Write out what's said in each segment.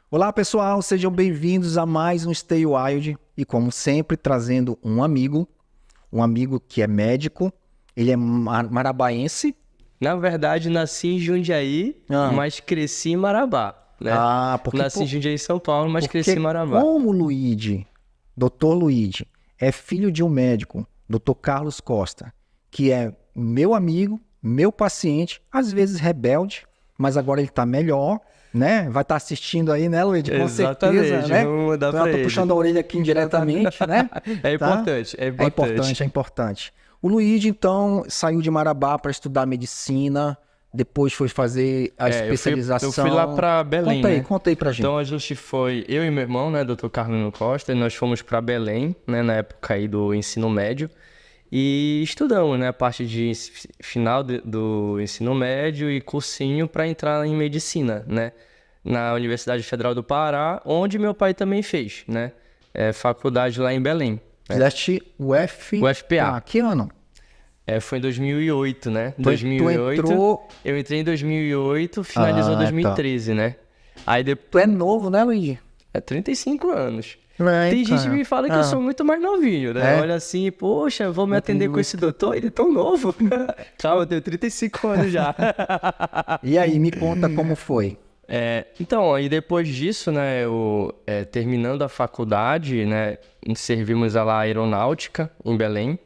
Olá pessoal, sejam bem-vindos a mais um Stay Wild e como sempre trazendo um amigo que é médico, ele é marabaense. Na verdade nasci em Jundiaí, mas cresci em Marabá, né? Porque nasci em Jundiaí, São Paulo, mas cresci em Marabá. Como o Luigi, Dr. Luigi, é filho de um médico, Dr. Carlos Costa, que é meu amigo, meu paciente, às vezes rebelde, mas agora ele tá melhor, né? Vai estar assistindo aí, né, Luigi? Com certeza, né? Vamos mandar então, eu tô puxando a orelha aqui indiretamente, né? É importante. É importante. O Luigi, então, saiu de Marabá para estudar medicina, depois foi fazer a especialização. Eu fui lá para Belém, Conta aí pra gente. Então, a gente foi, eu e meu irmão, né, Dr. Carlos Costa, e nós fomos para Belém, né, na época aí do ensino médio, e estudamos, né, a parte de final do ensino médio e cursinho para entrar em medicina, né, na Universidade Federal do Pará, onde meu pai também fez, né, faculdade lá em Belém. Fizeste UFPA. Que ano? Foi em 2008, né? Tu entrou... Eu entrei em 2008, finalizou em 2013, né? Aí depois... Tu é novo, né, Luigi? 35 anos. Tem gente que me fala que eu sou muito mais novinho, né? Olha assim, poxa, vou me atender com esse doutor, ele é tão novo. Calma, eu tenho 35 anos já. E aí, me conta como foi. Então, aí depois disso, né, terminando a faculdade, né, servimos lá a aeronáutica em Belém.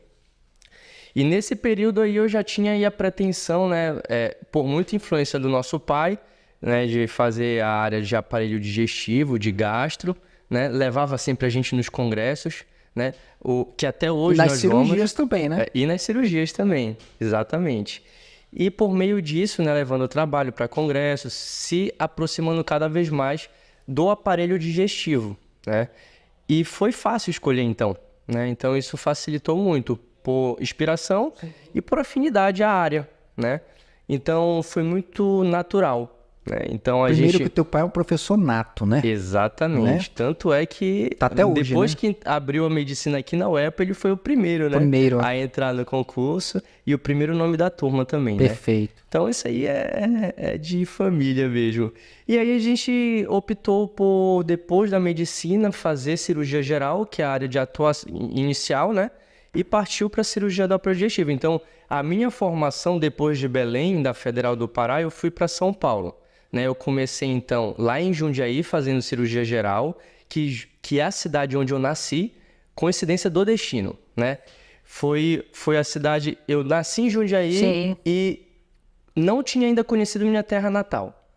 E nesse período aí eu já tinha aí a pretensão, né, por muita influência do nosso pai, né, de fazer a área de aparelho digestivo, de gastro, né, levava sempre a gente nos congressos, né, que até hoje nós vamos... E nas cirurgias também, né? E nas cirurgias também, exatamente. E por meio disso, né, levando o trabalho para congressos, se aproximando cada vez mais do aparelho digestivo, né? E foi fácil escolher então, né? Então isso facilitou muito por inspiração e por afinidade à área, né? Então foi muito natural, né? Então Primeiro que teu pai é um professor nato, né? Exatamente. Né? Tanto é que tá até hoje, depois né? que abriu a medicina aqui na UEPA, ele foi o primeiro, né? A entrar no concurso e o primeiro nome da turma também, Perfeito. Né? Então isso aí é de família mesmo. E aí a gente optou por, depois da medicina, fazer cirurgia geral, que é a área de atuação inicial, né? E partiu para a cirurgia do aparelho digestivo. Então, a minha formação depois de Belém, da Federal do Pará, eu fui para São Paulo. Né, eu comecei, então, lá em Jundiaí, fazendo cirurgia geral, que é a cidade onde eu nasci, coincidência do destino, né? Foi a cidade... Eu nasci em Jundiaí. Sim. E não tinha ainda conhecido minha terra natal.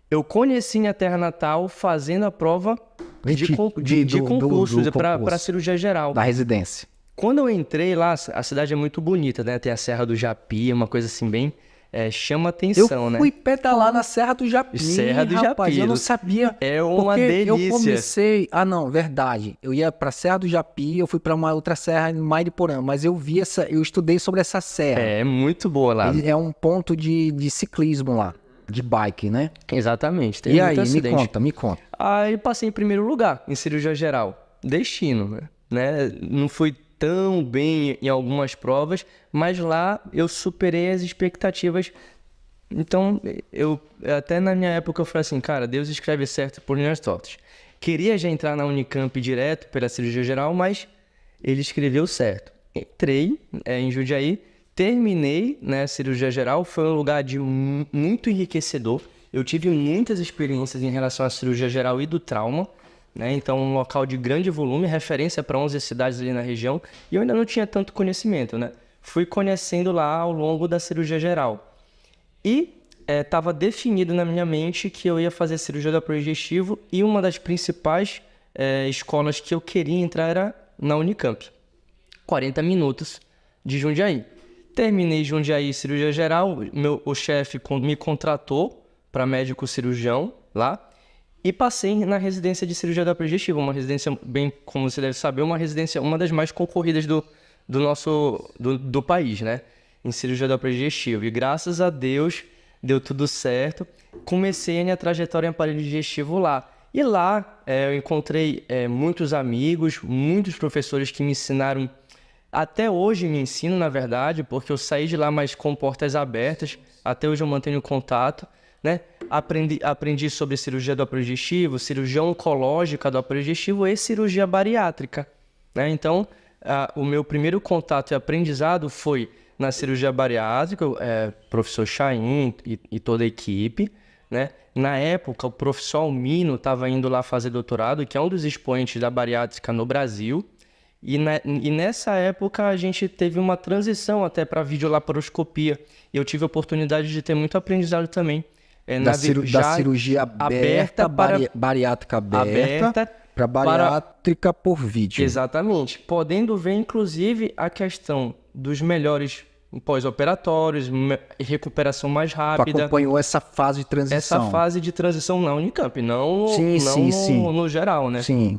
Eu conheci minha terra natal fazendo a prova de concurso para cirurgia geral. Da residência. Quando eu entrei lá, a cidade é muito bonita, né? Tem a Serra do Japi, uma coisa assim bem... chama atenção, né? Eu fui pedalar na Serra do Japi, rapaz, eu não sabia. É uma delícia. Eu comecei... verdade. Eu ia pra Serra do Japi, eu fui pra uma outra serra em Mariporã, mas eu estudei sobre essa serra. É muito boa lá. É um ponto de ciclismo lá, de bike, né? Exatamente. Tem muito acidente. Me conta. Aí passei em primeiro lugar, em cirurgia geral. Destino, né? Não fui tão bem em algumas provas, mas lá eu superei as expectativas. Então, até na minha época eu falei assim, cara, Deus escreve certo por linhas tortas. Queria já entrar na Unicamp direto pela cirurgia geral, mas ele escreveu certo. Entrei em Jundiaí, terminei, né, a cirurgia geral, foi um lugar muito enriquecedor. Eu tive muitas experiências em relação à cirurgia geral e do trauma. Né? Então, um local de grande volume, referência para 11 cidades ali na região, e eu ainda não tinha tanto conhecimento, né? Fui conhecendo lá ao longo da cirurgia geral. E estava definido na minha mente que eu ia fazer cirurgia do aparelho digestivo e uma das principais escolas que eu queria entrar era na Unicamp. 40 minutos de Jundiaí. Terminei Jundiaí cirurgia geral, o chefe me contratou para médico cirurgião lá. E passei na residência de cirurgia do aparelho digestivo, uma residência, bem como você deve saber, uma das mais concorridas do país, né? Em cirurgia do aparelho digestivo. E graças a Deus deu tudo certo. Comecei a minha trajetória em aparelho digestivo lá. E lá eu encontrei muitos amigos, muitos professores que me ensinaram, até hoje me ensinam, na verdade, porque eu saí de lá mais com portas abertas, até hoje eu mantenho contato, né? Aprendi sobre cirurgia do aparelho digestivo, cirurgia oncológica do aparelho digestivo e cirurgia bariátrica, né? Então, o meu primeiro contato e aprendizado foi na cirurgia bariátrica, professor Chaim e toda a equipe, né? Na época, o professor Almino estava indo lá fazer doutorado, que é um dos expoentes da bariátrica no Brasil. E nessa época, a gente teve uma transição até para videolaparoscopia. E eu tive a oportunidade de ter muito aprendizado também. Da cirurgia aberta bariátrica aberta para bariátrica por vídeo. Exatamente. Podendo ver, inclusive, a questão dos melhores pós-operatórios, recuperação mais rápida. Tu acompanhou essa fase de transição? Essa fase de transição na Unicamp, não no geral, né? Sim.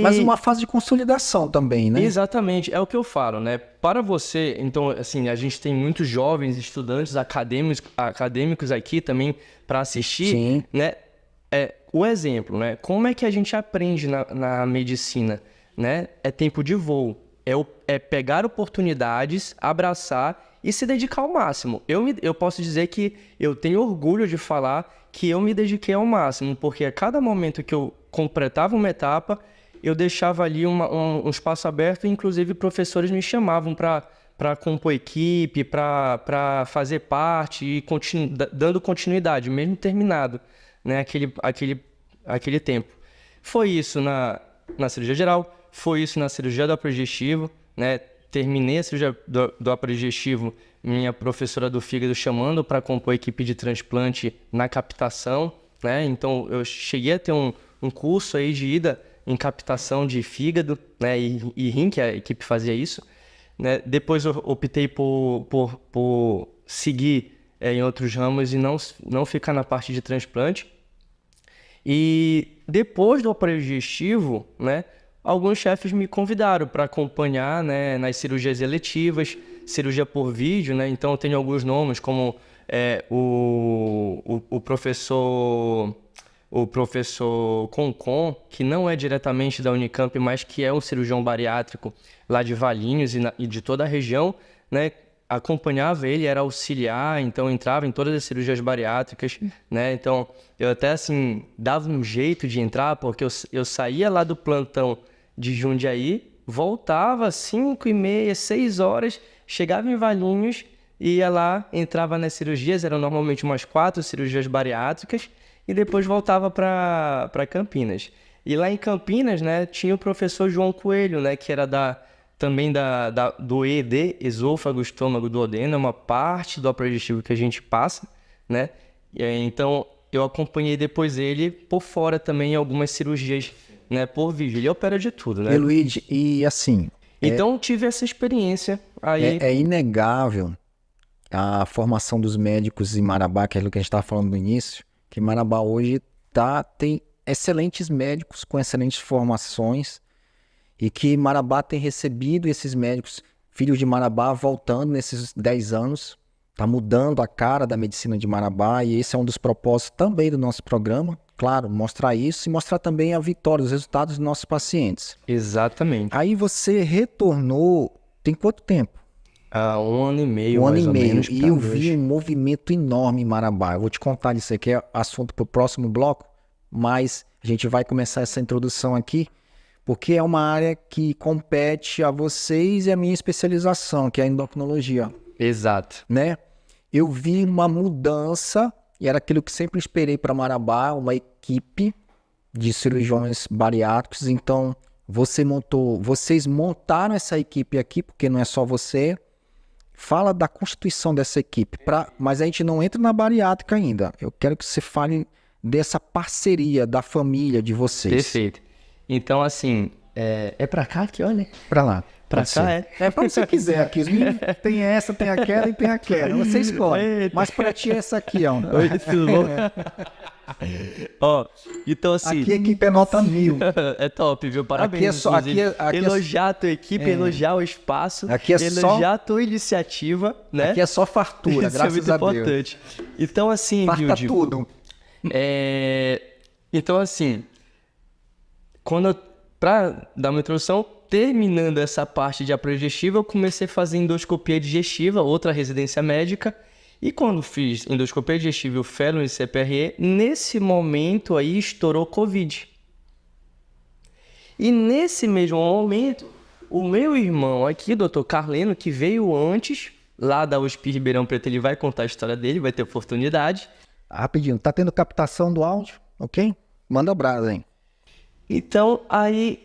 Mas uma fase de consolidação também, né? Exatamente, é o que eu falo, né? Para você, então, assim, a gente tem muitos jovens estudantes acadêmicos aqui também para assistir, Sim. Né? O exemplo, né? Como é que a gente aprende na medicina, né? É tempo de voo, é pegar oportunidades, abraçar e se dedicar ao máximo. Eu posso dizer que eu tenho orgulho de falar que eu me dediquei ao máximo, porque a cada momento que eu completava uma etapa, eu deixava ali um espaço aberto, e inclusive professores me chamavam para compor equipe, para fazer parte e dando continuidade, mesmo terminado, né, aquele tempo. Foi isso na cirurgia geral, foi isso na cirurgia do aparelho digestivo, né? Terminei a cirurgia do aparelho digestivo, minha professora do fígado chamando para compor a equipe de transplante na captação, né? Então eu cheguei a ter um curso aí de ida em captação de fígado, né? E rim, que a equipe fazia isso, né? Depois eu optei por seguir em outros ramos e não ficar na parte de transplante. E depois do aparelho digestivo, né? Alguns chefes me convidaram para acompanhar, né, nas cirurgias eletivas, cirurgia por vídeo, né? Então eu tenho alguns nomes como o professor Concon, que não é diretamente da Unicamp, mas que é um cirurgião bariátrico lá de Valinhos e de toda a região, né? Acompanhava ele, era auxiliar, então entrava em todas as cirurgias bariátricas, né? Então eu até assim dava um jeito de entrar, porque eu saía lá do plantão de Jundiaí, voltava às 5h30, 6 horas, chegava em Valinhos, ia lá, entrava nas cirurgias, eram normalmente umas 4 cirurgias bariátricas, e depois voltava para Campinas. E lá em Campinas, né, tinha o professor João Coelho, né, que era também do ED, esôfago, estômago, duodeno, é uma parte do aparelho digestivo que a gente passa, né? Então, eu acompanhei depois ele por fora também em algumas cirurgias, né, por vídeo. Ele opera de tudo, né? E Luigi, e assim... Então, tive essa experiência aí. É inegável a formação dos médicos em Marabá, que é aquilo que a gente estava falando no início, que Marabá hoje tem excelentes médicos com excelentes formações, e que Marabá tem recebido esses médicos, filhos de Marabá, voltando nesses 10 anos, está mudando a cara da medicina de Marabá, e esse é um dos propósitos também do nosso programa, claro, mostrar isso e mostrar também a vitória, os resultados dos nossos pacientes. Exatamente. Aí você retornou, tem quanto tempo? 1 ano e meio, Um ano mais e ou meio, menos. e eu vi um movimento enorme em Marabá. Eu vou te contar isso aqui, é assunto para o próximo bloco, mas a gente vai começar essa introdução aqui, porque é uma área que compete a vocês e a minha especialização, que é a endocrinologia. Exato. Né? Eu vi uma mudança, e era aquilo que sempre esperei para Marabá, uma equipe de cirurgiões bariátricos. Então, vocês montaram essa equipe aqui, porque não é só você. Fala da constituição dessa equipe, mas a gente não entra na bariátrica ainda. Eu quero que você fale dessa parceria da família de vocês. Perfeito. Então, assim, é pra cá que olha? Pra lá. Pra cá é? É pra onde você quiser aqui. Tem essa, tem aquela e tem aquela. Você escolhe. Eita. Mas pra ti é essa aqui, ó. Oi, tudo bom? Ó, então assim... Aqui a equipe é nota 1000. É top, viu? Parabéns, aqui é só, aqui elogiar a tua equipe, elogiar o espaço, aqui é elogiar a tua iniciativa, né? Aqui é só fartura, Isso graças é a muito Deus. importante. Então assim, Farta Vilde, tudo. Então, assim, pra dar uma introdução, terminando essa parte de aparelho digestivo, eu comecei a fazer endoscopia digestiva, outra residência médica. E quando fiz endoscopia digestiva e o fellow em CPRE, nesse momento aí estourou Covid. E nesse mesmo momento, o meu irmão aqui, o Dr. Carleno, que veio antes, lá da USP Ribeirão Preto, ele vai contar a história dele, vai ter oportunidade. Rapidinho, tá tendo captação do áudio, ok? Manda brasa, hein? Então, aí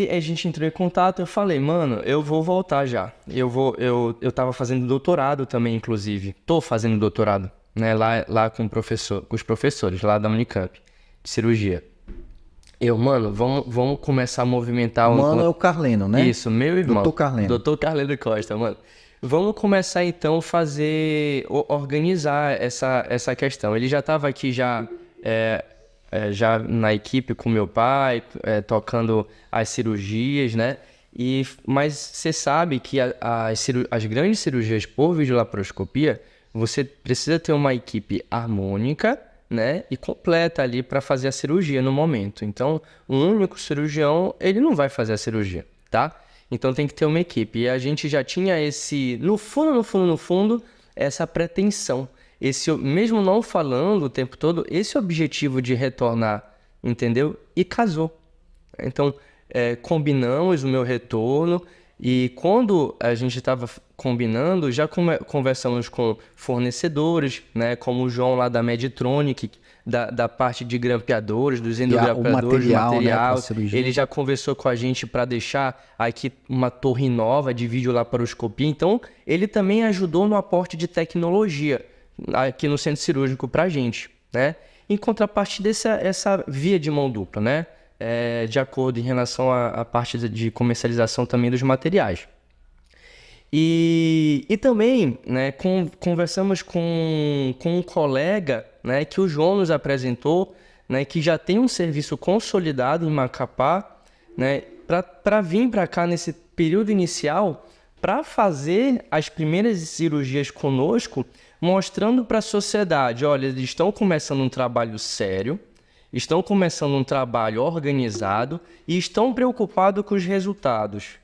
a gente entrou em contato, eu falei, mano, eu vou voltar já. Eu tava fazendo doutorado também, inclusive. Tô fazendo doutorado, né? Lá com os professores lá da Unicamp, de cirurgia. Mano, vamos começar a movimentar... Mano é o Carleno, né? Isso, meu irmão. Doutor Carleno. Doutor Carleno Costa, mano. Vamos começar então a organizar essa questão. Ele já estava aqui já na equipe com meu pai, tocando as cirurgias, né? Mas você sabe que as grandes cirurgias por videolaparoscopia, você precisa ter uma equipe harmônica, né, e completa ali para fazer a cirurgia no momento. Então, um único cirurgião, ele não vai fazer a cirurgia, tá? Então tem que ter uma equipe. E a gente já tinha no fundo, essa pretensão. Mesmo não falando o tempo todo, esse objetivo de retornar, entendeu? E casou. Então, combinamos o meu retorno. E quando a gente estava combinando, já conversamos com fornecedores, né, como o João lá da Medtronic, da parte de grampeadores, dos endogrampeadores, material. Né, ele já conversou com a gente para deixar aqui uma torre nova de videolaparoscopia. Então, ele também ajudou no aporte de tecnologia aqui no centro cirúrgico para a gente, né? Em contrapartida essa via de mão dupla, né? De acordo em relação à parte de comercialização também dos materiais. E também, né, conversamos com um colega, né, que o João nos apresentou, né, que já tem um serviço consolidado em Macapá, né, para vir para cá nesse período inicial para fazer as primeiras cirurgias conosco, mostrando para a sociedade, olha, eles estão começando um trabalho sério, estão começando um trabalho organizado e estão preocupados com os resultados,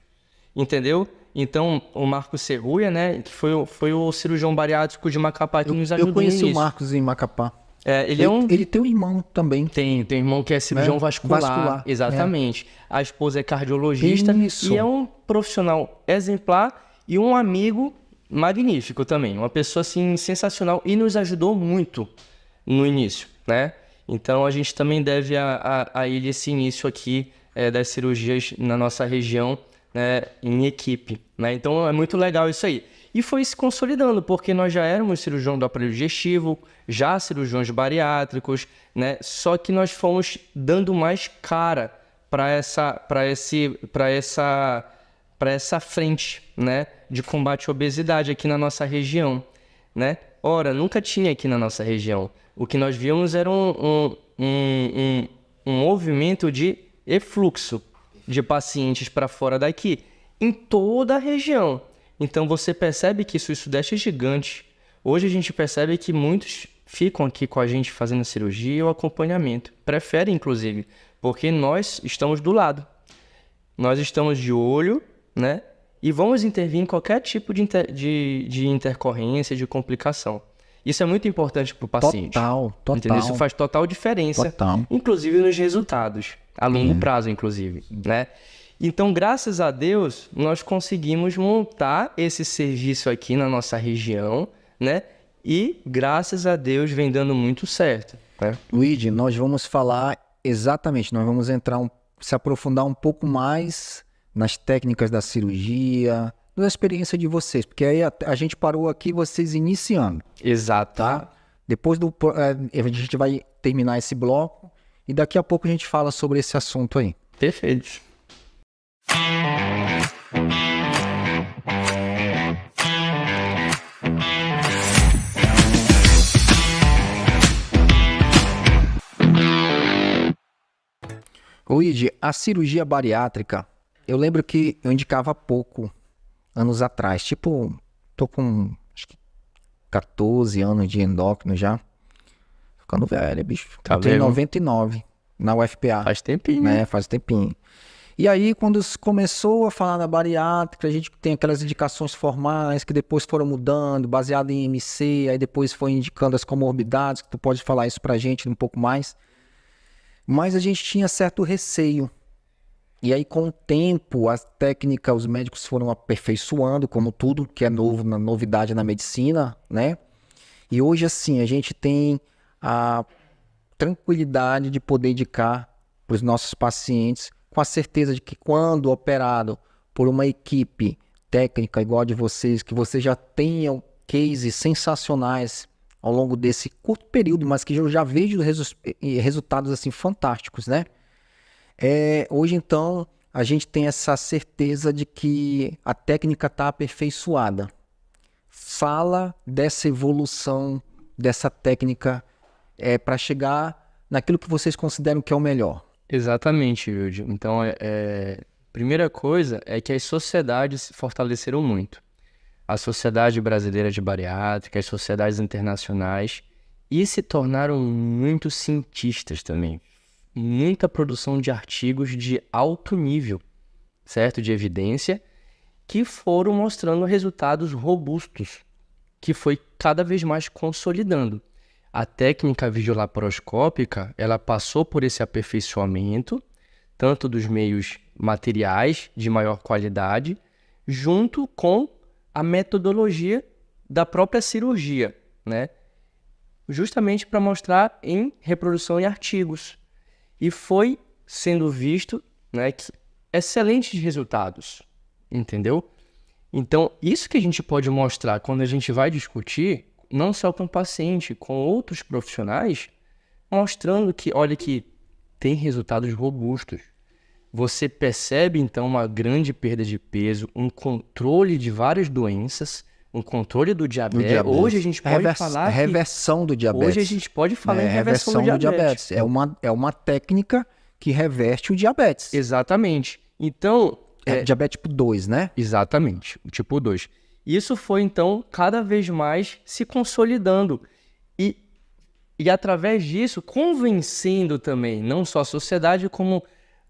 entendeu? Então, o Marcos Serruia, né, que foi o cirurgião bariátrico de Macapá que nos ajudou nisso. Eu conheci o Marcos em Macapá. Ele tem um irmão também. Tem um irmão que é cirurgião vascular. Exatamente. A esposa é cardiologista. Isso. E é um profissional exemplar e um amigo magnífico também. Uma pessoa, assim, sensacional e nos ajudou muito no início, né? Então, a gente também deve a ele esse início aqui das cirurgias na nossa região, né, em equipe, né? Então, é muito legal isso aí. E foi se consolidando, porque nós já éramos cirurgião do aparelho digestivo, já cirurgiões bariátricos, né? Só que nós fomos dando mais cara para essa frente, né, de combate à obesidade aqui na nossa região, né? Ora, nunca tinha aqui na nossa região. O que nós víamos era um movimento de efluxo de pacientes para fora daqui, em toda a região. Então você percebe que isso, o Sudeste é gigante. Hoje a gente percebe que muitos ficam aqui com a gente fazendo a cirurgia ou acompanhamento. Preferem, inclusive, porque nós estamos do lado. Nós estamos de olho, né? E vamos intervir em qualquer tipo de intercorrência, de complicação. Isso é muito importante para o paciente. Total. Entendeu? Isso faz total diferença, inclusive nos resultados, a longo prazo, inclusive, né? Então, graças a Deus, nós conseguimos montar esse serviço aqui na nossa região, né? E, graças a Deus, vem dando muito certo, né? Luigi, nós vamos falar exatamente, nós vamos se aprofundar um pouco mais nas técnicas da cirurgia, da experiência de vocês, porque aí a gente parou aqui vocês iniciando. Exato. Tá? Depois a gente vai terminar esse bloco e daqui a pouco a gente fala sobre esse assunto aí. Perfeito. Luigi, a cirurgia bariátrica, eu lembro que eu indicava há pouco, anos atrás, tipo, tô com acho que 14 anos de endócrino já. ficando velho, bicho. Tá Eu tenho vendo? 99 na UFPA. Faz tempinho, né? Faz tempinho. E aí, quando começou a falar na bariátrica, a gente tem aquelas indicações formais que depois foram mudando, baseado em MC, aí depois foi indicando as comorbidades, que tu pode falar isso pra gente um pouco mais. Mas a gente tinha certo receio. E aí, com o tempo, a técnica, os médicos foram aperfeiçoando, como tudo que é novo, novidade na medicina, né? E hoje, assim, a gente tem a tranquilidade de poder indicar para os nossos pacientes, com a certeza de que quando operado por uma equipe técnica igual a de vocês, que vocês já tenham cases sensacionais ao longo desse curto período, mas que eu já vejo resultados assim fantásticos, né? Hoje, então, a gente tem essa certeza de que a técnica está aperfeiçoada. Fala dessa evolução dessa técnica para chegar naquilo que vocês consideram que é o melhor. Exatamente, Wilde. Então, primeira coisa é que as sociedades se fortaleceram muito. A Sociedade Brasileira de Bariátrica, as sociedades internacionais, e se tornaram muito cientistas também. Muita produção de artigos de alto nível, certo? De evidência, que foram mostrando resultados robustos, que foi cada vez mais consolidando. A técnica videolaparoscópica, ela passou por esse aperfeiçoamento, tanto dos meios materiais de maior qualidade, junto com a metodologia da própria cirurgia, né? Justamente para mostrar em reprodução em artigos. E foi sendo visto, né, que excelentes resultados, entendeu? Então, isso que a gente pode mostrar quando a gente vai discutir, não só com o paciente, com outros profissionais, mostrando que, olha, que tem resultados robustos. Você percebe, então, uma grande perda de peso, um controle de várias doenças, um controle do diabetes. Hoje a gente pode falar reversão do diabetes. Hoje a gente pode falar em reversão do diabetes. É uma técnica que reverte o diabetes. Exatamente. Então... diabetes tipo 2, né? Exatamente, o tipo 2. Isso foi, então, cada vez mais se consolidando e através disso, convencendo também, não só a sociedade, como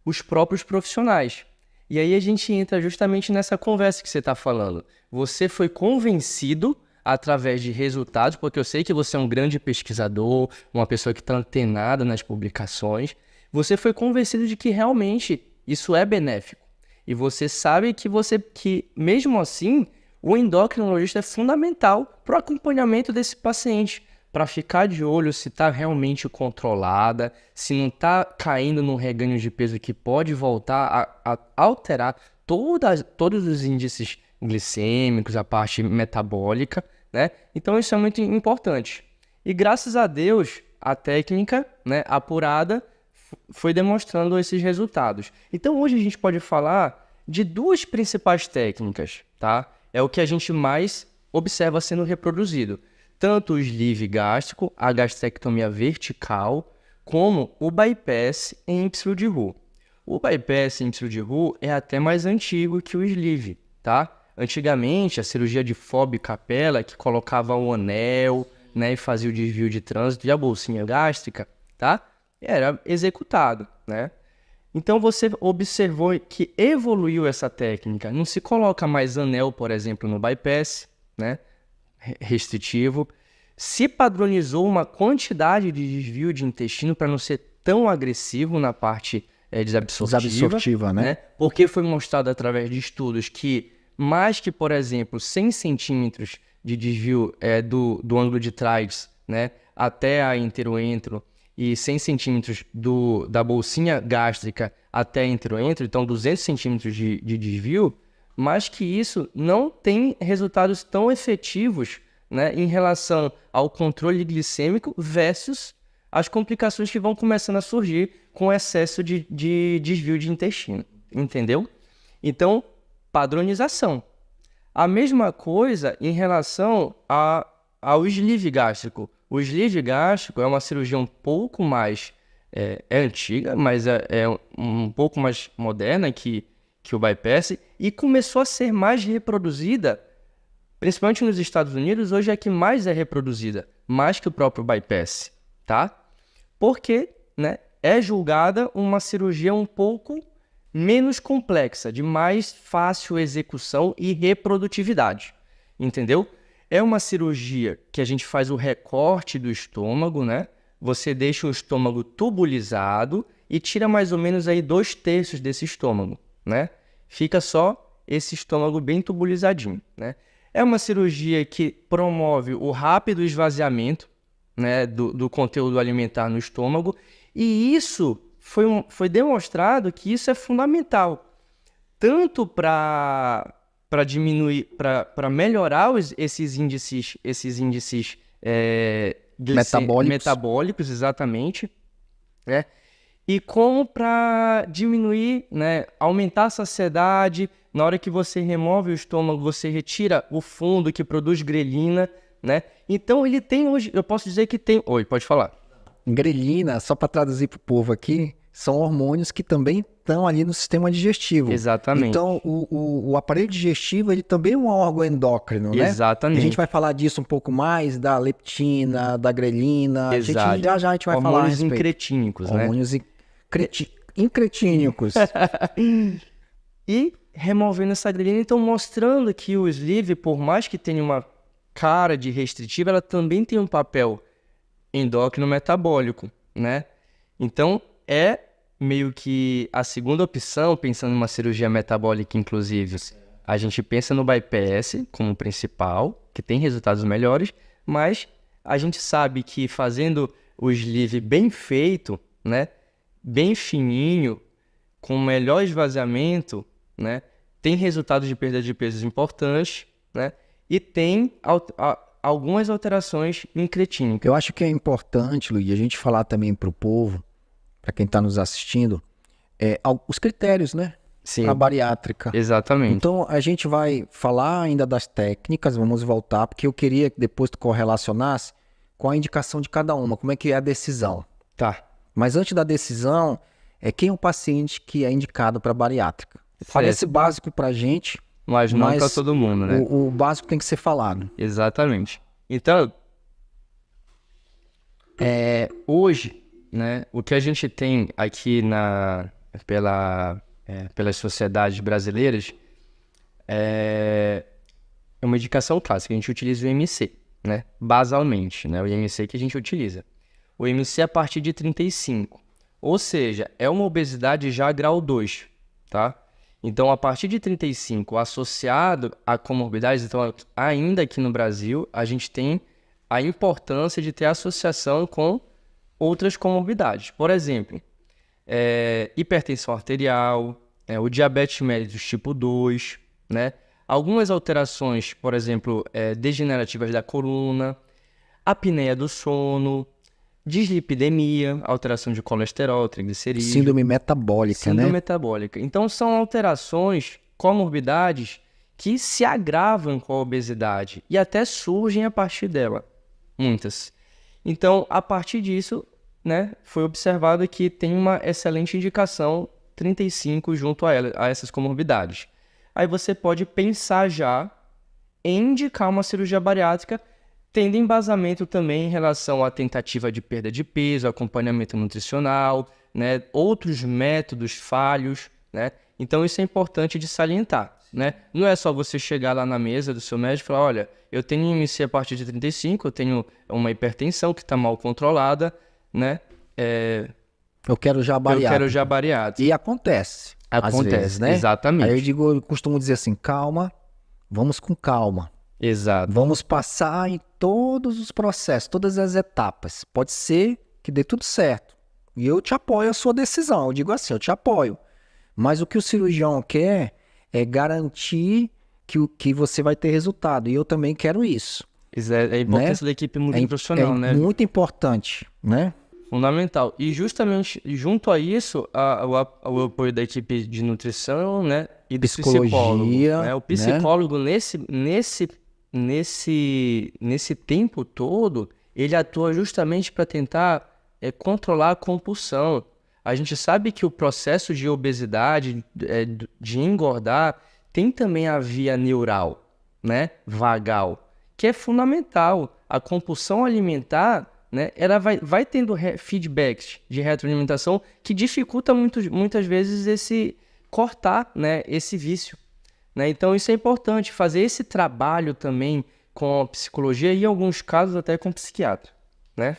os próprios profissionais. E aí a gente entra justamente nessa conversa que você está falando. Você foi convencido através de resultados, porque eu sei que você é um grande pesquisador, uma pessoa que está antenada nas publicações. Você foi convencido de que realmente isso é benéfico. E você sabe que mesmo assim, o endocrinologista é fundamental para o acompanhamento desse paciente, para ficar de olho se está realmente controlada, se não está caindo num reganho de peso que pode voltar a alterar todos os índices glicêmicos, a parte metabólica, né? Então isso é muito importante. E graças a Deus, a técnica, né, apurada foi demonstrando esses resultados. Então hoje a gente pode falar de duas principais técnicas, tá? É o que a gente mais observa sendo reproduzido. Tanto o sleeve gástrico, a gastrectomia vertical, como o bypass em Y de Roux. O bypass em Y de Roux é até mais antigo que o sleeve, tá? Antigamente, a cirurgia de FOB e capela, que colocava o anel, né, e fazia o desvio de trânsito e a bolsinha gástrica, tá? Era executado, né? Então você observou que evoluiu essa técnica. Não se coloca mais anel, por exemplo, no bypass, né, restritivo. Se padronizou uma quantidade de desvio de intestino para não ser tão agressivo na parte desabsortiva, né? Porque foi mostrado através de estudos que mais que, por exemplo, 100 centímetros de desvio do ângulo de trás, né, até a enteroentro, e 100 centímetros da bolsinha gástrica até enteroentro, então 200 centímetros de desvio, mas que isso não tem resultados tão efetivos, né, em relação ao controle glicêmico versus as complicações que vão começando a surgir com excesso de desvio de intestino, entendeu? Então, padronização. A mesma coisa em relação ao sleeve gástrico. O sleeve gástrico é uma cirurgia um pouco mais antiga, mas é um pouco mais moderna que o bypass e começou a ser mais reproduzida, principalmente nos Estados Unidos, hoje é que mais é reproduzida, mais que o próprio bypass, tá? Porque, né, é julgada uma cirurgia um pouco menos complexa, de mais fácil execução e reprodutividade, entendeu? É uma cirurgia que a gente faz o recorte do estômago, né? Você deixa o estômago tubulizado e tira mais ou menos aí 2/3 desse estômago, né? Fica só esse estômago bem tubulizadinho, né? É uma cirurgia que promove o rápido esvaziamento, né, do conteúdo alimentar no estômago, e isso foi demonstrado que isso é fundamental, tanto para diminuir, para melhorar esses índices metabólicos, exatamente, né? E como para diminuir, né, aumentar a saciedade. Na hora que você remove o estômago, você retira o fundo que produz grelina, né? Então ele tem hoje, eu posso dizer que tem... Oi, pode falar. Grelina, só para traduzir para o povo aqui, são hormônios que também estão ali no sistema digestivo. Exatamente. Então, o aparelho digestivo, ele também é um órgão endócrino, né? Exatamente. A gente vai falar disso um pouco mais, da leptina, da grelina. Exato. Já a gente vai falar a respeito. Incretínicos, né? Hormônios incretínicos. E removendo essa grelina, então mostrando que o sleeve, por mais que tenha uma cara de restritiva, ela também tem um papel endócrino metabólico, né? Então, é meio que a segunda opção, pensando numa cirurgia metabólica, inclusive. A gente pensa no bypass como principal, que tem resultados melhores, mas a gente sabe que fazendo o sleeve bem feito, né? Bem fininho, com melhor esvaziamento, né? Tem resultados de perda de peso importantes, né? E tem algumas alterações incretínicas. Eu acho que é importante, Luiz, a gente falar também para o povo, para quem está nos assistindo, os critérios, né? Sim. Para bariátrica. Exatamente. Então, a gente vai falar ainda das técnicas, vamos voltar, porque eu queria que depois tu correlacionasse com a indicação de cada uma, como é que é a decisão. Tá. Mas antes da decisão, quem é o paciente que é indicado para bariátrica? Parece básico para a gente, mas não para todo mundo, né? O básico tem que ser falado. Exatamente. Então, hoje, né, o que a gente tem aqui pelas sociedades brasileiras é uma indicação clássica. A gente utiliza o IMC, né? Basalmente, né? O IMC que a gente utiliza. O IMC é a partir de 35. Ou seja, é uma obesidade já grau 2, tá? Então, a partir de 35, associado a comorbidades, então, ainda aqui no Brasil, a gente tem a importância de ter associação com outras comorbidades. Por exemplo, hipertensão arterial, o diabetes mellitus tipo 2, né? Algumas alterações, por exemplo, degenerativas da coluna, apneia do sono, dislipidemia, alteração de colesterol, triglicerídeos. Síndrome metabólica, né? Síndrome metabólica. Então, são alterações, comorbidades, que se agravam com a obesidade e até surgem a partir dela. Muitas. Então, a partir disso, né, foi observado que tem uma excelente indicação 35 junto a essas comorbidades. Aí você pode pensar já em indicar uma cirurgia bariátrica, tendo embasamento também em relação à tentativa de perda de peso, acompanhamento nutricional, né, outros métodos falhos, né? Então isso é importante de salientar, né? Não é só você chegar lá na mesa do seu médico e falar, olha, eu tenho IMC a partir de 35, eu tenho uma hipertensão que está mal controlada, né? Eu quero já bariátrica. Eu quero já bariátrica. E acontece. Às vezes, né? Exatamente. Aí eu costumo dizer assim, calma, vamos com calma. Exato. Vamos passar em todos os processos, todas as etapas. Pode ser que dê tudo certo. E eu te apoio a sua decisão. Eu digo assim, eu te apoio. Mas o que o cirurgião quer é garantir que você vai ter resultado. E eu também quero isso. É a importância da equipe multiprofissional, né? É muito importante, né? Fundamental. E justamente junto a isso, o apoio da equipe de nutrição, né? E do psicólogo. Né? O psicólogo, né? nesse tempo todo, ele atua justamente para tentar controlar a compulsão. A gente sabe que o processo de obesidade, de engordar, tem também a via neural, né? Vagal, que é fundamental. A compulsão alimentar né, ela vai tendo feedbacks de retroalimentação que dificulta muitas vezes esse cortar, né, esse vício, né? Então isso é importante, fazer esse trabalho também com a psicologia e em alguns casos até com o psiquiatra, né?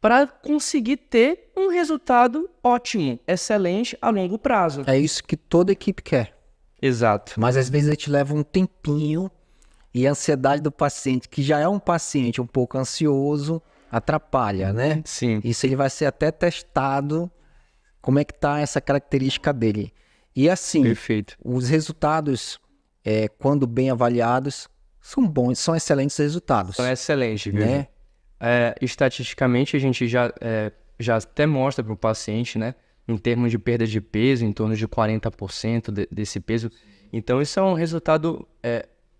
Para conseguir ter um resultado ótimo, excelente a longo prazo. É isso que toda equipe quer. Exato. Mas às vezes a gente leva um tempinho e a ansiedade do paciente, que já é um paciente um pouco ansioso, atrapalha, né? Sim. Isso ele vai ser até testado, como é que tá essa característica dele. E assim, Perfeito. os resultados, quando bem avaliados, são bons, são excelentes resultados. Então é excelente, viu? Né? Estatisticamente, a gente já até mostra para o paciente, né? Em termos de perda de peso, em torno de 40% desse peso. Então, isso é um resultado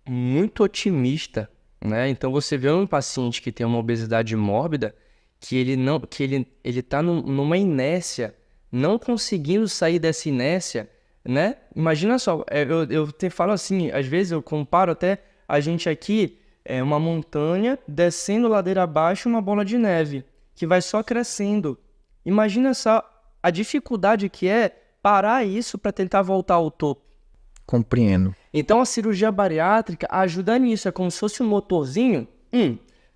muito otimista, né? Então, você vê um paciente que tem uma obesidade mórbida, que ele tá numa inércia, não conseguindo sair dessa inércia, né? Imagina só, eu te falo assim, às vezes eu comparo até a gente aqui, uma montanha descendo ladeira abaixo, uma bola de neve, que vai só crescendo. Imagina só a dificuldade que é parar isso para tentar voltar ao topo. Compreendo. Então a cirurgia bariátrica ajuda nisso, é como se fosse um motorzinho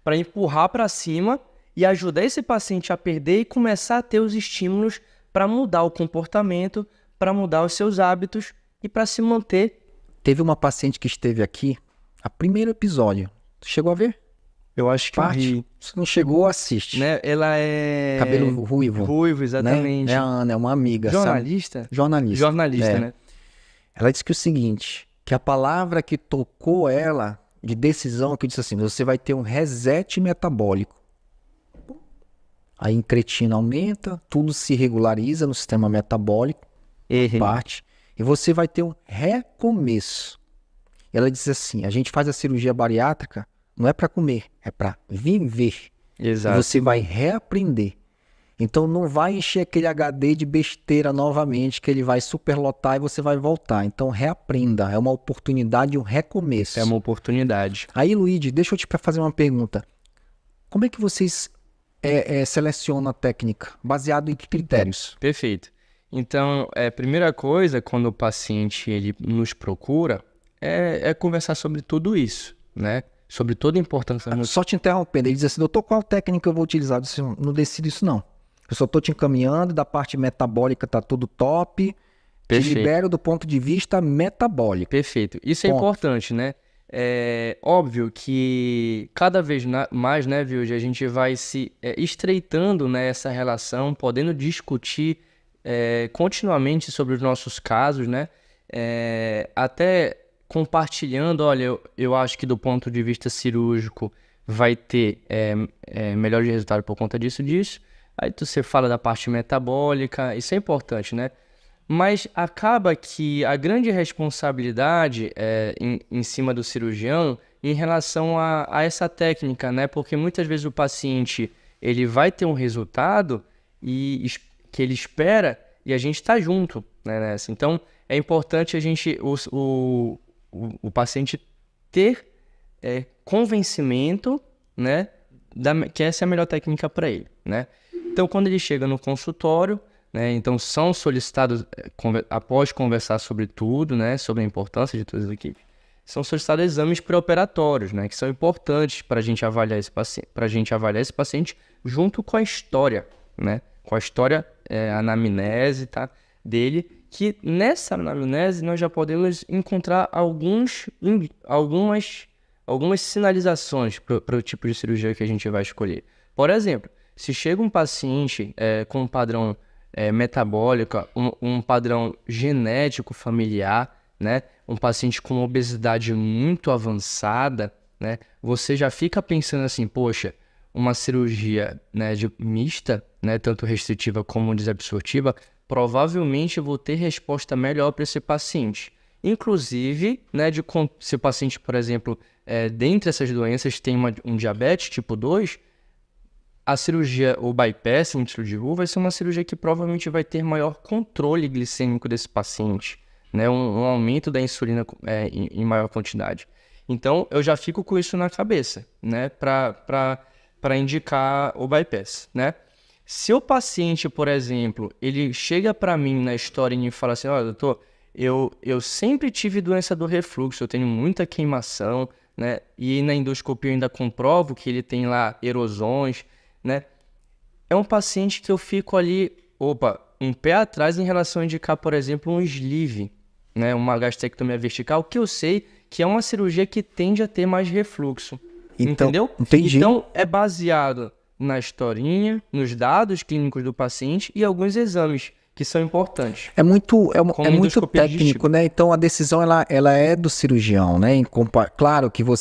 para empurrar para cima e ajudar esse paciente a perder e começar a ter os estímulos para mudar o comportamento, para mudar os seus hábitos e para se manter. Teve uma paciente que esteve aqui, a primeiro episódio. Tu chegou a ver? Eu acho que eu vi. Se não chegou, assiste. Né? Ela é... Cabelo ruivo. Ruivo, exatamente. Né? É a Ana, é uma amiga. Jornalista? Sabe? Jornalista. Jornalista, é. né? Ela disse que o seguinte, que a palavra que tocou ela de decisão, que disse assim, você vai ter um reset metabólico. A incretina aumenta, tudo se regulariza no sistema metabólico, parte, e você vai ter um recomeço. Ela disse assim, a gente faz a cirurgia bariátrica, não é para comer, é para viver. Exato. E você vai reaprender. Então não vai encher aquele HD de besteira novamente, que ele vai superlotar e você vai voltar. Então reaprenda, é uma oportunidade, um recomeço. É uma oportunidade. Aí, Luigi, deixa eu te fazer uma pergunta. Como é que vocês selecionam a técnica? Baseado em que critérios? Perfeito. Então, a primeira coisa, quando o paciente ele nos procura, é conversar sobre tudo isso, né? Sobre toda a importância. Só te interrompendo, ele diz assim, doutor, qual técnica eu vou utilizar? Eu disse, não decido isso não. Eu só estou te encaminhando, da parte metabólica tá tudo top. Perfeito. Te libero do ponto de vista metabólico. Perfeito. Isso é importante, né? É óbvio que cada vez mais, né, Vilde, a gente vai se estreitando, né, essa relação, podendo discutir continuamente sobre os nossos casos, né? Até compartilhando, olha, eu acho que do ponto de vista cirúrgico vai ter melhor resultado por conta disso. Aí você fala da parte metabólica, isso é importante, né? Mas acaba que a grande responsabilidade em cima do cirurgião em relação a essa técnica, né? Porque muitas vezes o paciente ele vai ter um resultado que ele espera e a gente está junto, né, nessa. Então é importante a gente o paciente ter convencimento, né, que essa é a melhor técnica para ele, né? Então quando ele chega no consultório, né, então são solicitados, após conversar sobre tudo, né, sobre a importância de todas as equipes, são solicitados exames pré-operatórios, né, que são importantes para a gente avaliar esse paciente junto com a história, né, com a história, a anamnese, tá, dele, que nessa anamnese nós já podemos encontrar algumas sinalizações para o tipo de cirurgia que a gente vai escolher. Por exemplo, se chega um paciente com um padrão metabólico, um padrão genético familiar, né? Um paciente com obesidade muito avançada, né? Você já fica pensando assim, poxa, uma cirurgia, né, mista, né, tanto restritiva como desabsortiva, provavelmente eu vou ter resposta melhor para esse paciente. Inclusive, né, se o paciente, por exemplo, dentre essas doenças tem um diabetes tipo 2, a cirurgia, o bypass, intro de rua, vai ser uma cirurgia que provavelmente vai ter maior controle glicêmico desse paciente, né? Um aumento da insulina em maior quantidade. Então, eu já fico com isso na cabeça, né? Para para indicar o bypass, né? Se o paciente, por exemplo, ele chega para mim na história e me fala assim, olha, doutor, eu sempre tive doença do refluxo, eu tenho muita queimação, né? E na endoscopia eu ainda comprovo que ele tem lá erosões, né? É um paciente que eu fico ali, um pé atrás em relação a indicar, por exemplo, um sleeve, né? Uma gastrectomia vertical, que eu sei que é uma cirurgia que tende a ter mais refluxo. Então, entendeu? entendi. Então, é baseado na historinha, nos dados clínicos do paciente e alguns exames que são importantes. É muito endoscopia técnico, né? Então a decisão ela é do cirurgião, né? Claro que eu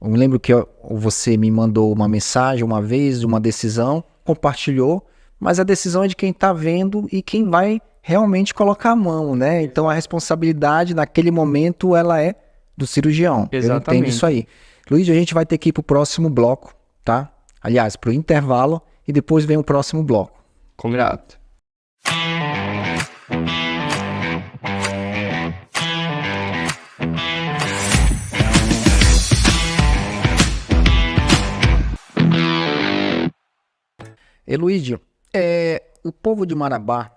lembro que você me mandou uma mensagem uma vez, uma decisão, compartilhou, mas a decisão é de quem está vendo e quem vai realmente colocar a mão, né? Então a responsabilidade naquele momento ela é do cirurgião. Exatamente. Eu entendo isso aí. Luiz, a gente vai ter que ir para o próximo bloco, tá? Aliás, para o intervalo e depois vem o próximo bloco. Combinado. Luíde, o povo de Marabá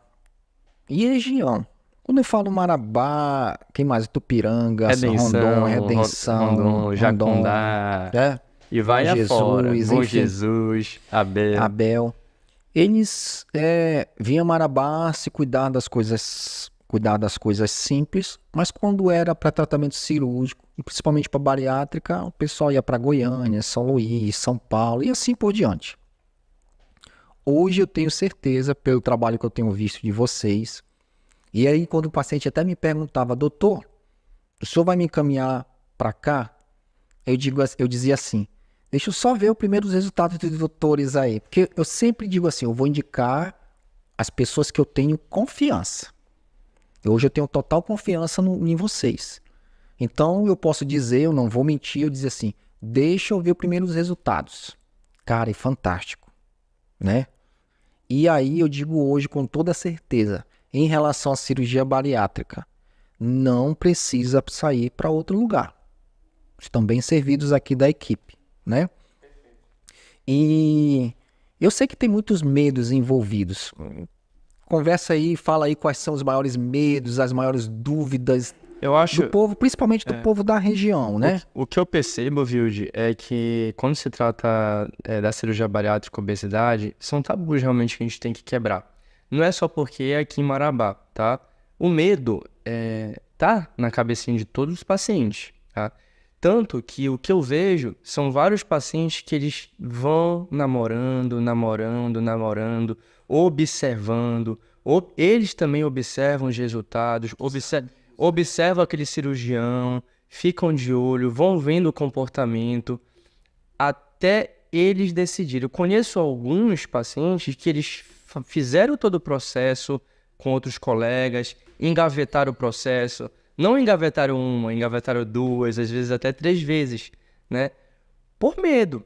e região, quando eu falo Marabá, quem mais? Tupiranga, Rondon, Redenção, Rondon, Jacundá, e vai afora. Bom Jesus, Abel. Eles vinham a Marabá se cuidar das coisas simples, mas quando era para tratamento cirúrgico, e principalmente para bariátrica, o pessoal ia para Goiânia, São Luís, São Paulo e assim por diante. Hoje eu tenho certeza, pelo trabalho que eu tenho visto de vocês, e aí quando o paciente até me perguntava, doutor, o senhor vai me encaminhar para cá? Eu dizia assim, deixa eu só ver os primeiros resultados dos doutores aí, porque eu sempre digo assim, eu vou indicar as pessoas que eu tenho confiança. Hoje eu tenho total confiança em vocês. Então eu posso dizer, eu não vou mentir, eu dizer assim, deixa eu ver os primeiros resultados. Cara, é fantástico, né? E aí eu digo hoje com toda certeza, em relação à cirurgia bariátrica, não precisa sair para outro lugar. Estão bem servidos aqui da equipe, né? E eu sei que tem muitos medos envolvidos. Conversa aí, fala aí quais são os maiores medos, as maiores dúvidas do povo, principalmente do povo da região, né? O que eu percebo, Vilde, é que quando se trata da cirurgia bariátrica e obesidade, são tabus realmente que a gente tem que quebrar. Não é só porque é aqui em Marabá, tá? O medo tá na cabecinha de todos os pacientes, tá? Tanto que o que eu vejo são vários pacientes que eles vão namorando, observando, eles também observam os resultados, observam aquele cirurgião, ficam de olho, vão vendo o comportamento, até eles decidirem. Eu conheço alguns pacientes que eles fizeram todo o processo com outros colegas, engavetaram o processo, não engavetaram uma, engavetaram duas, às vezes até 3 vezes, né? Por medo.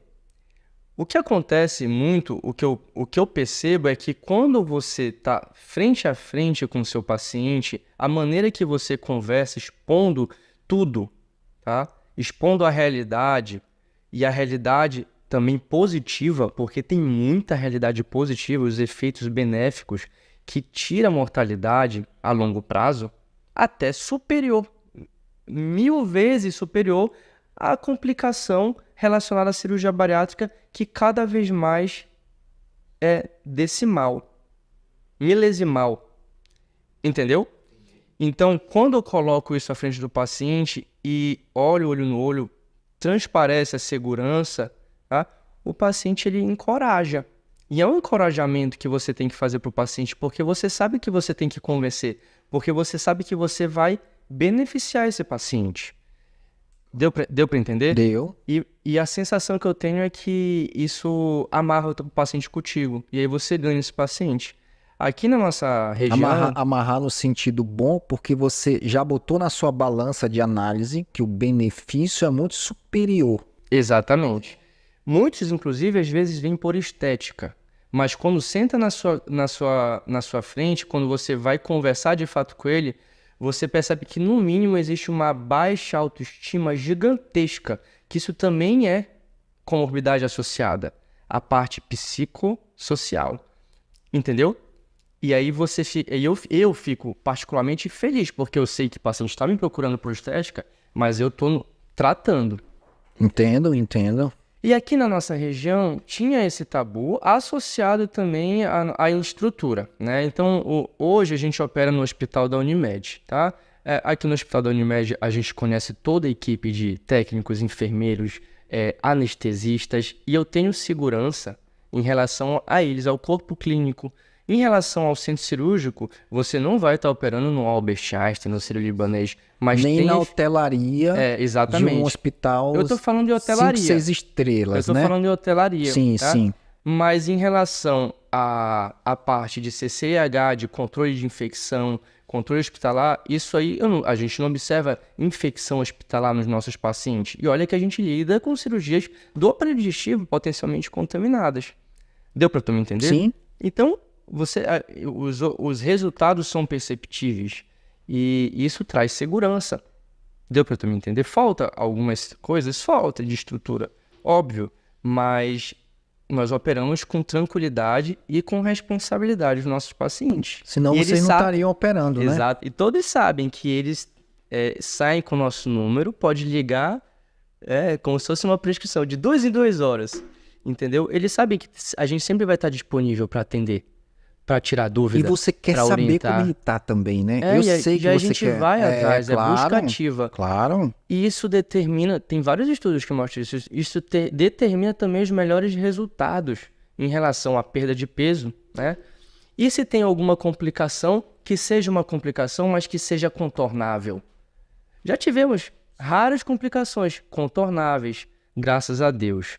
O que acontece muito, o que eu percebo é que quando você está frente a frente com o seu paciente, a maneira que você conversa, expondo tudo, tá? Expondo a realidade, e a realidade também positiva, porque tem muita realidade positiva, os efeitos benéficos que tira a mortalidade a longo prazo, até superior, 1000 vezes superior à complicação relacionada à cirurgia bariátrica, que cada vez mais é decimal, milesimal, entendeu? Então, quando eu coloco isso à frente do paciente e olho no olho, transparece a segurança, tá? O paciente ele encoraja. E é um encorajamento que você tem que fazer para o paciente, porque você sabe que você tem que convencer, porque você sabe que você vai beneficiar esse paciente. Deu para entender? Deu. E a sensação que eu tenho é que isso amarra o paciente contigo. E aí você ganha esse paciente. Aqui na nossa região... Amarrar no sentido bom, porque você já botou na sua balança de análise que o benefício é muito superior. Exatamente. Muitos, inclusive, às vezes vêm por estética. Mas quando senta na sua frente, quando você vai conversar de fato com ele, você percebe que, no mínimo, existe uma baixa autoestima gigantesca, que isso também é comorbidade associada. a parte psicossocial, entendeu? E aí eu fico particularmente feliz, porque eu sei que o paciente está me procurando por estética, mas eu estou tratando. Entendo. E aqui na nossa região tinha esse tabu associado também à estrutura, né? Então, hoje a gente opera no hospital da Unimed, tá? Aqui no hospital da Unimed a gente conhece toda a equipe de técnicos, enfermeiros, anestesistas, e eu tenho segurança em relação a eles, ao corpo clínico. Em relação ao centro cirúrgico, você não vai estar operando no Albert Einstein, no Sírio-Libanês, mas nem na hotelaria exatamente. de um hospital Eu estou falando de hotelaria. 5, 6 estrelas, Eu estou falando de hotelaria. Sim, tá? sim. Mas em relação à parte de CCIH, de controle de infecção, controle hospitalar, isso aí a gente não observa infecção hospitalar nos nossos pacientes. E olha que a gente lida com cirurgias do aparelho digestivo potencialmente contaminadas. Deu para tu me entender? Sim. Então, os resultados são perceptíveis e isso traz segurança. Deu para tu me entender? Falta algumas coisas, falta de estrutura, óbvio, mas nós operamos com tranquilidade e com responsabilidade os nossos pacientes. Senão vocês não estariam operando, né? Exato. E todos sabem que eles saem com o nosso número, pode ligar como se fosse uma prescrição de 2 em 2 horas, entendeu? Eles sabem que a gente sempre vai estar disponível para atender, para tirar dúvida. E você quer saber orientar. como ele tá também, né? Eu sei que já você a gente quer. vai atrás, claro, busca ativa. Claro. E isso determina, tem vários estudos que mostram isso, determina também os melhores resultados em relação à perda de peso, né? E se tem alguma complicação, que seja uma complicação, mas que seja contornável. Já tivemos raras complicações contornáveis, graças a Deus.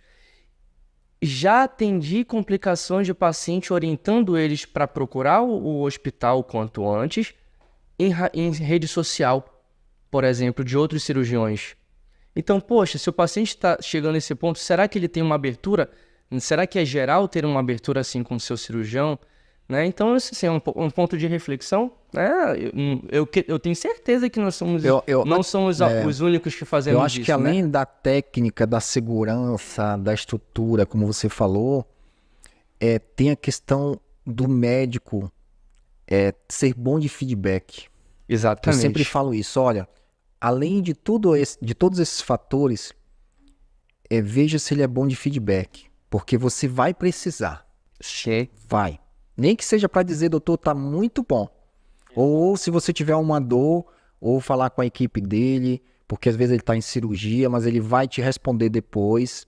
Já atendi complicações de paciente orientando eles para procurar o hospital quanto antes em rede social, por exemplo, de outros cirurgiões. Então, poxa, se o paciente está chegando nesse ponto, será que ele tem uma abertura? Será que é geral ter uma abertura assim com o seu cirurgião? Né? Então, assim, é um ponto de reflexão. Né? Eu tenho certeza que nós somos, não somos os únicos que fazemos isso. Eu acho que além da técnica, da segurança, da estrutura, como você falou, tem a questão do médico ser bom de feedback. Exatamente. Eu sempre falo isso. Olha, além de todos esses fatores, veja se ele é bom de feedback. Porque você vai precisar. Sim. Vai. Nem que seja para dizer, doutor, tá muito bom. Ou se você tiver uma dor, ou falar com a equipe dele, porque às vezes ele está em cirurgia, mas ele vai te responder depois.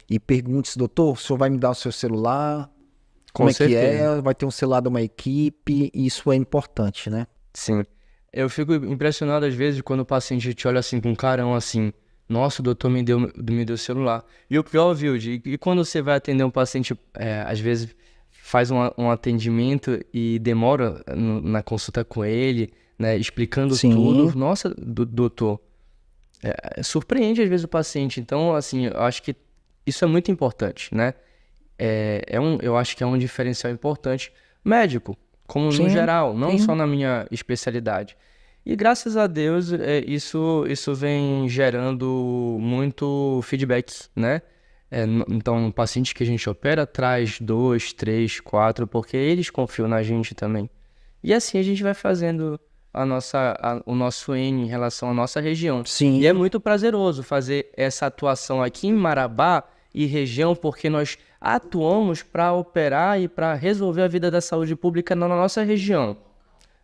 E pergunte, doutor, o senhor vai me dar o seu celular? Como é que é? Vai ter um celular de uma equipe? Isso é importante, né? Sim. Eu fico impressionado às vezes quando o paciente te olha assim com um carão assim. Nossa, o doutor me deu o celular. E o pior, viu, e quando você vai atender um paciente, às vezes faz um atendimento e demora na consulta com ele, né, explicando Sim. tudo. Nossa, doutor, surpreende às vezes o paciente. Então, assim, eu acho que isso é muito importante, né? Eu acho que é um diferencial importante médico, como Sim. no geral, não Sim. só na minha especialidade. E graças a Deus, isso vem gerando muito feedback, né? Então, o paciente que a gente opera traz 2, 3, 4, porque eles confiam na gente também. E assim a gente vai fazendo o nosso N em relação à nossa região. Sim. E é muito prazeroso fazer essa atuação aqui em Marabá e região, porque nós atuamos para operar e para resolver a vida da saúde pública na nossa região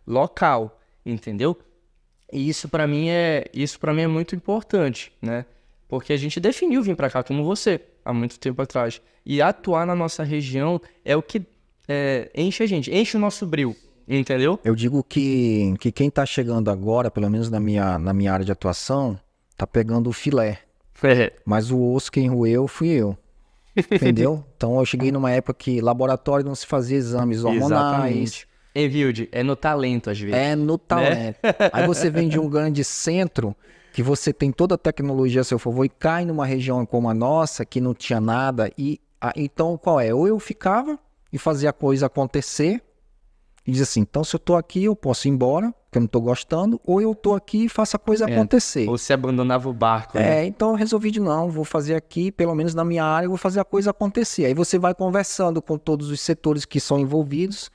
local, entendeu? E isso para mim é muito importante, né? Porque a gente definiu vir para cá como você há muito tempo atrás. E atuar na nossa região é o que enche a gente, enche o nosso brilho, entendeu? Eu digo que quem tá chegando agora, pelo menos na minha área de atuação, tá pegando o filé. Mas o osso quem roeu fui eu. Entendeu? Então eu cheguei numa época que laboratório não se fazia exames hormonais. Exatamente. Wilde, é no talento às vezes. É no talento. Né? Aí você vem de um grande centro, que você tem toda a tecnologia a seu favor e cai numa região como a nossa, que não tinha nada. Então qual é? Ou eu ficava e fazia a coisa acontecer, E diz assim, então se eu tô aqui, eu posso ir embora, porque eu não tô gostando, ou eu tô aqui e faço a coisa acontecer. Ou você abandonava o barco, né? Então eu resolvi de não, vou fazer aqui, pelo menos na minha área, eu vou fazer a coisa acontecer. Aí você vai conversando com todos os setores que são envolvidos.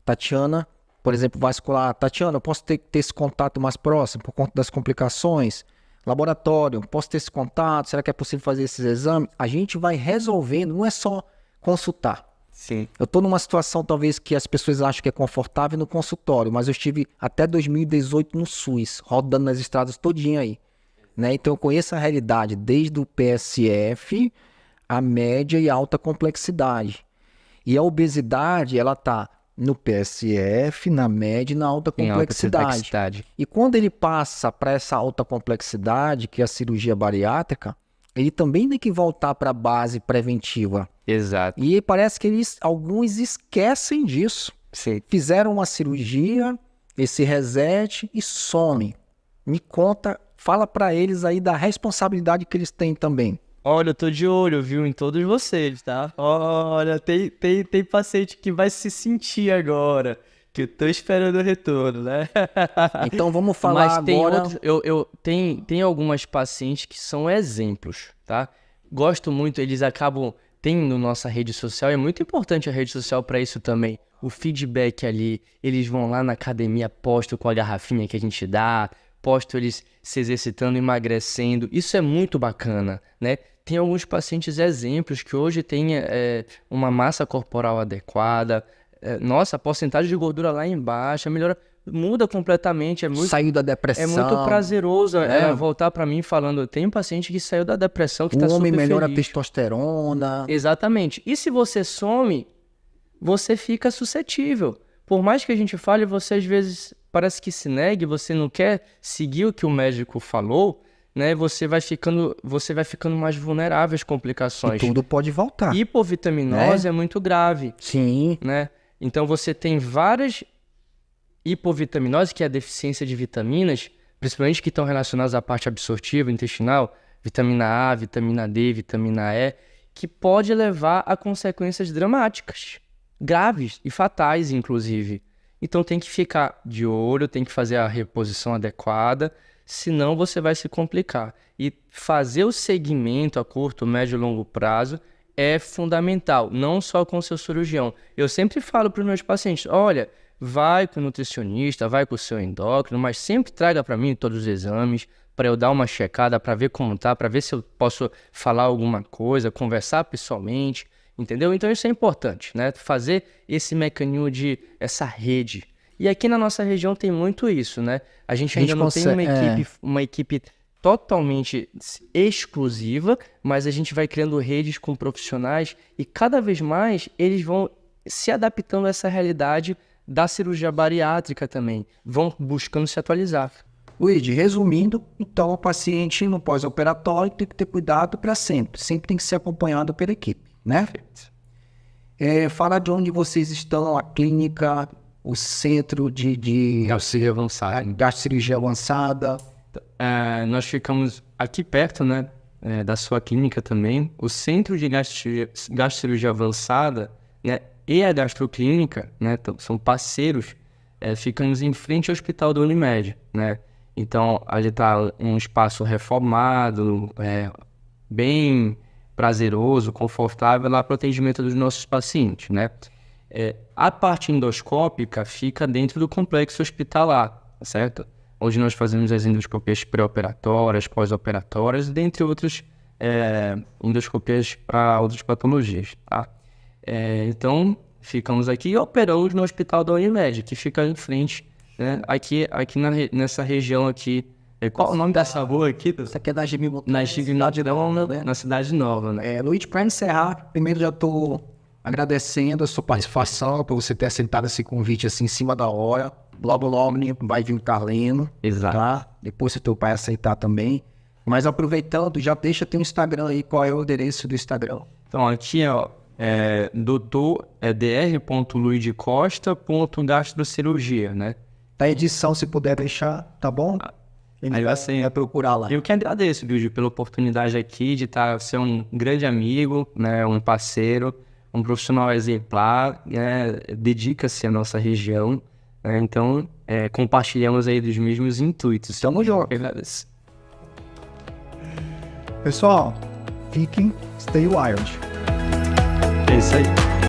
Tatiana, por exemplo, vascular. Tatiana, eu posso ter esse contato mais próximo por conta das complicações? Laboratório, posso ter esse contato? Será que é possível fazer esses exames? A gente vai resolvendo, não é só consultar. Sim. Eu estou numa situação talvez que as pessoas acham que é confortável no consultório, mas eu estive até 2018 no SUS, rodando nas estradas todinha aí. Né? Então eu conheço a realidade desde o PSF, a média e alta complexidade. E a obesidade, ela está no PSF, na média e na alta Em alta complexidade. complexidade. E quando ele passa para essa alta complexidade, que é a cirurgia bariátrica, ele também tem que voltar para a base preventiva. Exato. E parece que alguns esquecem disso. Sim. Fizeram uma cirurgia, esse reset e some. Me conta, fala para eles aí da responsabilidade que eles têm também. Olha, eu tô de olho, viu, em todos vocês, tá? Olha, tem paciente que vai se sentir agora, que eu tô esperando o retorno, né? Então vamos falar Mas tem agora... tem algumas pacientes que são exemplos, tá? Gosto muito, eles acabam tendo nossa rede social, é muito importante a rede social para isso também. O feedback ali, eles vão lá na academia, postam com a garrafinha que a gente dá, postam eles se exercitando, emagrecendo, isso é muito bacana, né? Tem alguns pacientes exemplos que hoje têm uma massa corporal adequada, nossa, a porcentagem de gordura lá embaixo, muda completamente, Saiu da depressão. É muito prazeroso voltar para mim falando, tem um paciente que saiu da depressão, que o tá super homem melhora feliz. a testosterona. Exatamente. E se você some, você fica suscetível. Por mais que a gente fale, você às vezes parece que se negue, você não quer seguir o que o médico falou, né? Você vai ficando mais vulnerável às complicações. E tudo pode voltar. Hipovitaminose é muito grave. Sim. Né? Então você tem várias hipovitaminose, que é a deficiência de vitaminas, principalmente que estão relacionadas à parte absortiva, intestinal, vitamina A, vitamina D, vitamina E, que pode levar a consequências dramáticas, graves e fatais, inclusive. Então tem que ficar de olho, tem que fazer a reposição adequada, senão você vai se complicar. E fazer o segmento a curto, médio e longo prazo é fundamental, não só com o seu cirurgião. Eu sempre falo para os meus pacientes, olha, vai com o nutricionista, vai com o seu endócrino, mas sempre traga para mim todos os exames, para eu dar uma checada, para ver como tá, para ver se eu posso falar alguma coisa, conversar pessoalmente, entendeu? Então isso é importante, né? Fazer esse mecanismo essa rede. E aqui na nossa região tem muito isso, né? A gente ainda não tem uma equipe totalmente exclusiva, mas a gente vai criando redes com profissionais e cada vez mais eles vão se adaptando a essa realidade da cirurgia bariátrica também, vão buscando se atualizar. Luigi, resumindo, então o paciente no pós-operatório tem que ter cuidado para sempre tem que ser acompanhado pela equipe, né? Fala de onde vocês estão, a clínica, o centro de gastrocirurgia avançada. Nós ficamos aqui perto, né, da sua clínica também. O centro de gastrocirurgia avançada, né, e a gastroclínica, né, são parceiros, ficamos em frente ao Hospital da Unimed, né? Então, ali está um espaço reformado, bem prazeroso, confortável lá para o atendimento dos nossos pacientes, né? A parte endoscópica fica dentro do complexo hospitalar, certo? Onde nós fazemos as endoscopias pré-operatórias, pós-operatórias, dentre outras endoscopias para outras patologias, tá? Então, ficamos aqui e operamos no Hospital da Unimed, que fica em frente, né? Aqui nessa região aqui. Qual o nome dessa rua aqui? Isso aqui é da GM Na Cidade Nova, né? Luiz, para encerrar, primeiro já estou agradecendo a sua participação, por você ter aceitado esse convite assim em cima da hora. Logo vai vir o Carlino. Exato. Tá? Depois se teu pai aceitar também. Mas aproveitando, já deixa teu Instagram aí, qual é o endereço do Instagram? Então aqui dr.luidecosta.gastrocirurgia, né? Da edição, se puder deixar, tá bom? Aí vai procurar lá. Eu que agradeço, Bilge, pela oportunidade aqui de ser um grande amigo, né, um parceiro, um profissional exemplar, né? Dedica-se à nossa região, né? Então, compartilhamos aí dos mesmos intuitos. Tamo junto. Pessoal, fiquem, stay wild. É isso aí.